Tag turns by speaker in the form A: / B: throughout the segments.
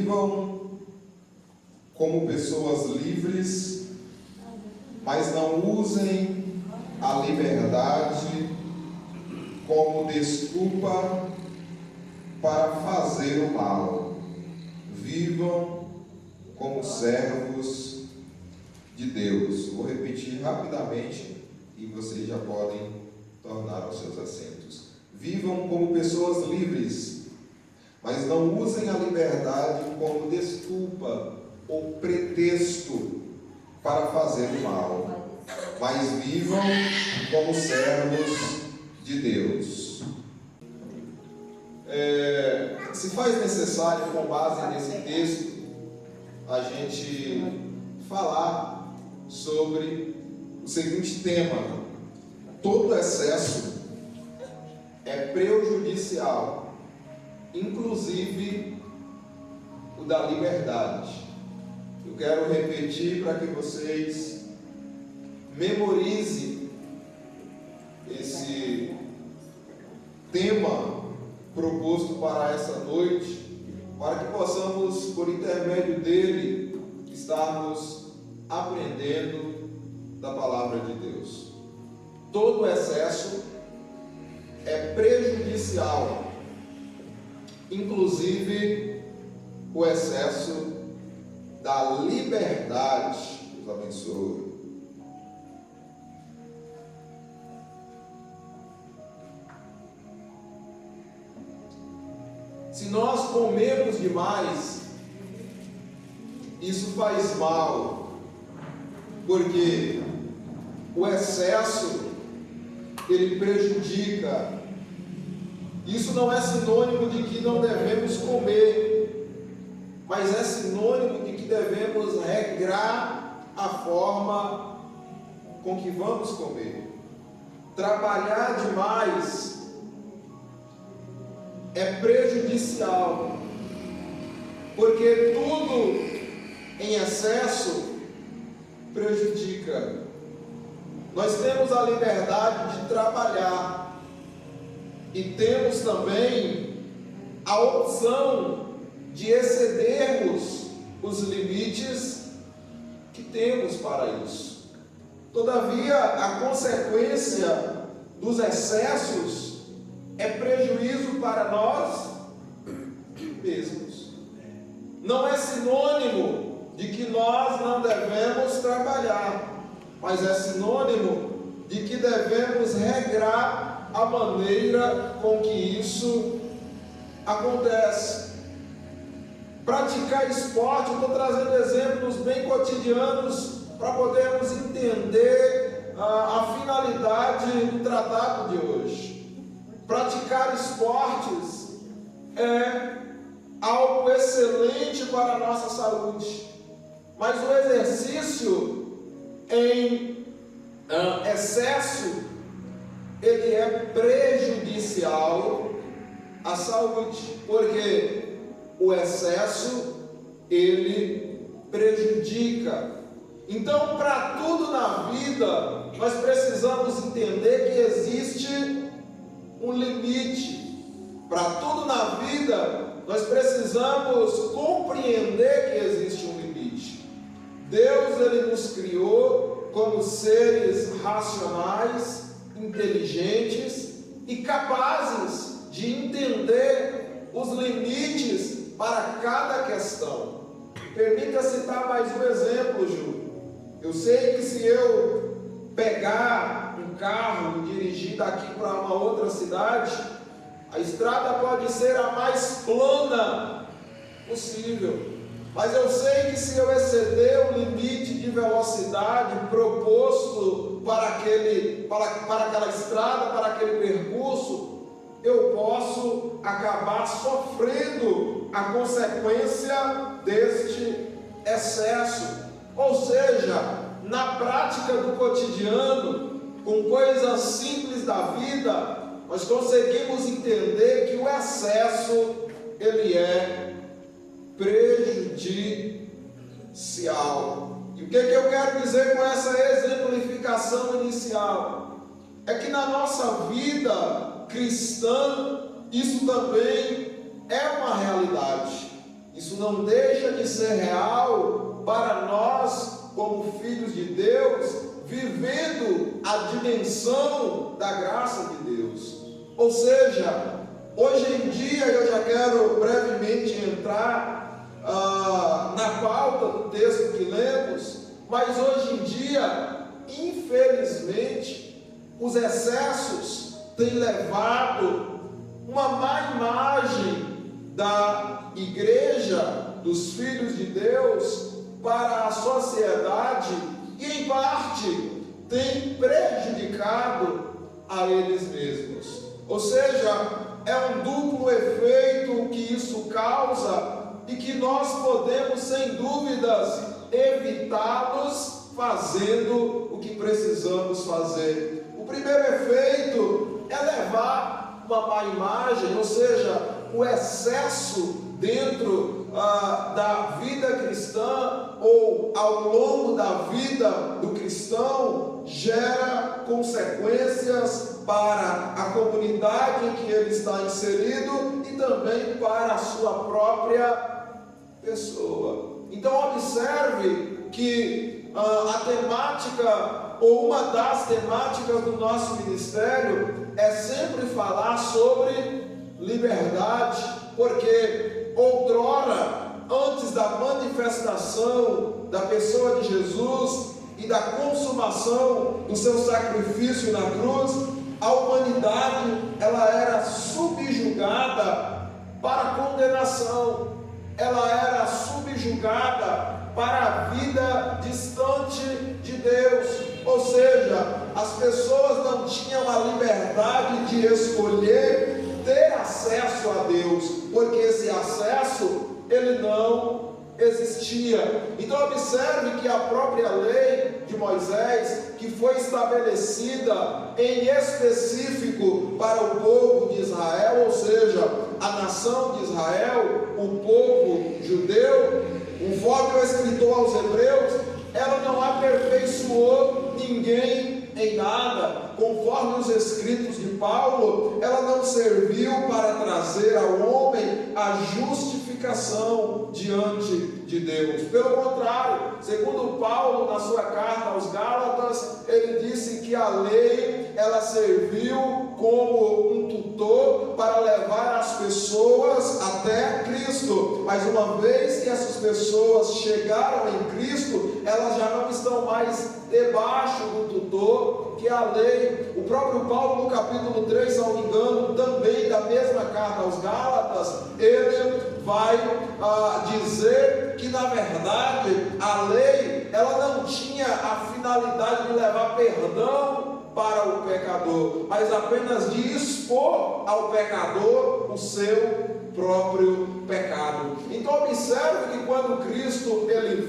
A: Vivam como pessoas livres, mas não usem a liberdade como desculpa para fazer o mal. Vivam como servos de Deus. Vou repetir rapidamente e vocês já podem tornar os seus assentos. Vivam como pessoas livres, mas não usem a liberdade como desculpa ou pretexto para fazer o mal, mas vivam como servos de Deus. Se faz necessário, com base nesse texto, a gente falar sobre o seguinte tema: todo excesso é prejudicial, inclusive o da liberdade. Eu quero repetir para que vocês memorizem esse tema proposto para essa noite, para que possamos, por intermédio dele, estarmos aprendendo da palavra de Deus. Todo excesso é prejudicial, inclusive o excesso da liberdade. Deus abençoe. Se nós comemos demais, isso faz mal, porque o excesso, ele prejudica. Isso não é sinônimo de que não devemos comer, mas é sinônimo de que devemos regrar a forma com que vamos comer. Trabalhar demais é prejudicial, porque tudo em excesso prejudica. Nós temos a liberdade de trabalhar e temos também a opção de excedermos os limites que temos para isso. Todavia, a consequência dos excessos é prejuízo para nós mesmos. Não é sinônimo de que nós não devemos trabalhar, mas é sinônimo de que devemos regrar a maneira com que isso acontece. Praticar esporte, eu estou trazendo exemplos bem cotidianos para podermos entender a finalidade do tratado de hoje. Praticar esportes é algo excelente para a nossa saúde, mas o exercício em excesso, ele é prejudicial à saúde, porque o excesso, ele prejudica. Então, para tudo na vida, nós precisamos entender que existe um limite. Para tudo na vida, nós precisamos compreender que existe um limite. Deus, ele nos criou como seres racionais, inteligentes e capazes de entender os limites para cada questão. Permita citar mais um exemplo, Ju. Eu sei que se eu pegar um carro e dirigir daqui para uma outra cidade, a estrada pode ser a mais plana possível. Mas eu sei que se eu exceder o limite de velocidade proposto para aquela estrada, para aquele percurso, eu posso acabar sofrendo a consequência deste excesso. Ou seja, na prática do cotidiano, com coisas simples da vida, nós conseguimos entender que o excesso, ele é prejudicial. E o que eu quero dizer com essa exemplificação inicial? É que na nossa vida cristã, isso também é uma realidade. isso não deixa de ser real para nós, como filhos de Deus, vivendo a dimensão da graça de Deus. Ou seja, hoje em dia eu já quero brevemente entrar na pauta do texto que lemos, mas hoje em dia, infelizmente, os excessos têm levado uma má imagem da igreja, dos filhos de Deus, para a sociedade e, em parte, tem prejudicado a eles mesmos. Ou seja, é um duplo efeito que isso causa e que nós podemos, sem dúvidas, evitá-los fazendo o que precisamos fazer. O primeiro efeito é levar uma má imagem, ou seja, o excesso dentro da vida cristã ou ao longo da vida do cristão gera consequências para a comunidade em que ele está inserido e também para a sua própria pessoa. Então observe que a temática ou uma das temáticas do nosso ministério é sempre falar sobre liberdade, porque outrora, antes da manifestação da pessoa de Jesus e da consumação do seu sacrifício na cruz, a humanidade ela era subjugada para a condenação, ela era subjugada para a vida distante de Deus, ou seja, as pessoas não tinham a liberdade de escolher ter acesso a Deus, porque esse acesso ele não existia. Então observe que a própria lei de Moisés, que foi estabelecida em específico para o povo de Israel, ou seja, a nação de Israel, o povo judeu, conforme o escritor aos Hebreus, ela não aperfeiçoou ninguém em nada. Conforme os escritos de Paulo, ela não serviu para trazer ao homem a justificação diante de Deus. Pelo contrário, segundo Paulo, na sua carta aos Gálatas, ele disse que a lei, ela serviu como um tutor para levar as pessoas até Cristo. Mas uma vez que essas pessoas chegaram em Cristo, elas já não estão mais debaixo do tutor, que é a lei. O próprio Paulo, no capítulo 3, se não me engano, também da mesma carta aos Gálatas, ele vai dizer que na verdade a lei ela não tinha a finalidade de levar perdão para o pecador, mas apenas de expor ao pecador o seu próprio pecado. Então observe que quando Cristo ele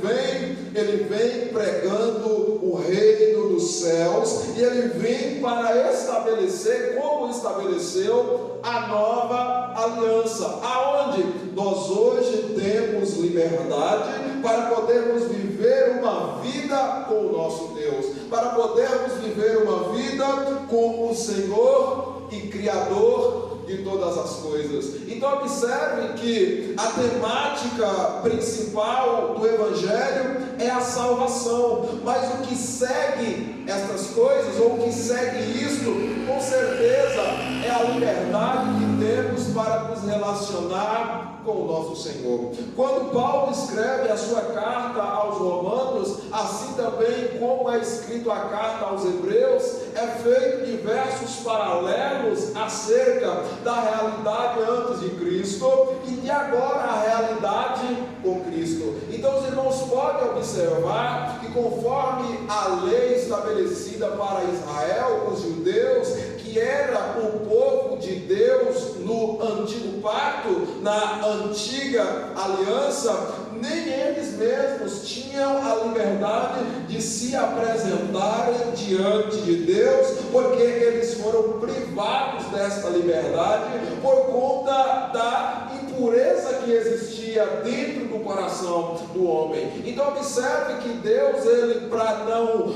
A: vem pregando o reino dos céus, e ele vem para estabelecer, como estabeleceu, a nova aliança, aonde nós hoje temos liberdade para podermos viver uma vida com o nosso Deus, para podermos viver uma vida com o Senhor e Criador de todas as coisas. Então observe que a temática principal do Evangelho é a salvação, mas o que segue estas coisas, ou o que segue isto, com certeza é a liberdade que temos para nos relacionar com o nosso Senhor. Quando Paulo escreve a sua carta aos Romanos, assim também como é escrito a carta aos Hebreus, é feito diversos paralelos acerca da realidade antes de Cristo e de agora a realidade com Cristo. Então os irmãos podem observar que conforme a lei estabelecida para Israel, os judeus, que era o povo de Deus no antigo pacto, na antiga aliança, nem eles mesmos tinham a liberdade de se apresentarem diante de Deus, porque eles foram privados desta liberdade por conta da impureza que existia dentro do coração do homem. Então observe que Deus, ele, para não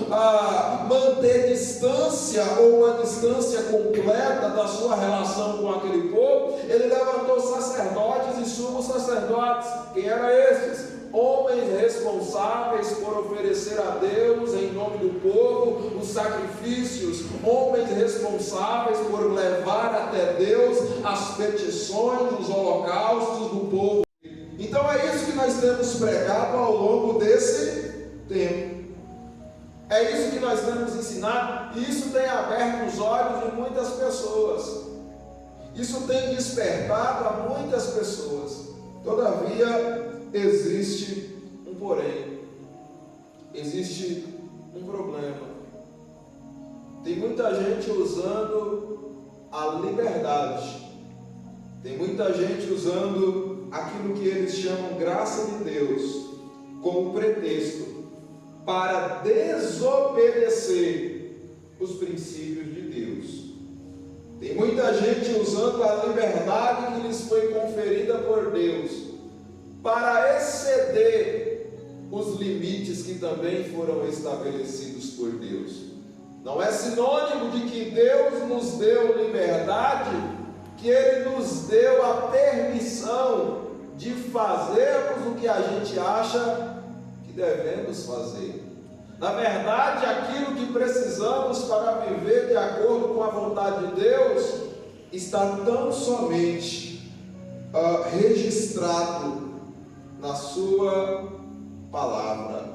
A: manter distância ou uma distância completa da sua relação com aquele povo, ele levantou sacerdotes e sumos sacerdotes. Quem eram estes? Homens responsáveis por oferecer a Deus, em nome do povo, os sacrifícios, homens responsáveis por levar até Deus as petições, os holocaustos do povo. Então é isso que nós temos pregado ao longo desse tempo. É isso que nós temos ensinado, e isso tem aberto os olhos de muitas pessoas. Isso tem despertado a muitas pessoas. Todavia, existe um porém, existe um problema. Tem muita gente usando a liberdade, tem muita gente usando aquilo que eles chamam graça de Deus como pretexto para desobedecer os princípios de Deus. Tem muita gente usando a liberdade que lhes foi conferida por Deus para exceder os limites que também foram estabelecidos por Deus. Não é sinônimo de que Deus nos deu liberdade, que Ele nos deu a permissão de fazermos o que a gente acha que devemos fazer. Na verdade, aquilo que precisamos para viver de acordo com a vontade de Deus está tão somente registrado na sua palavra.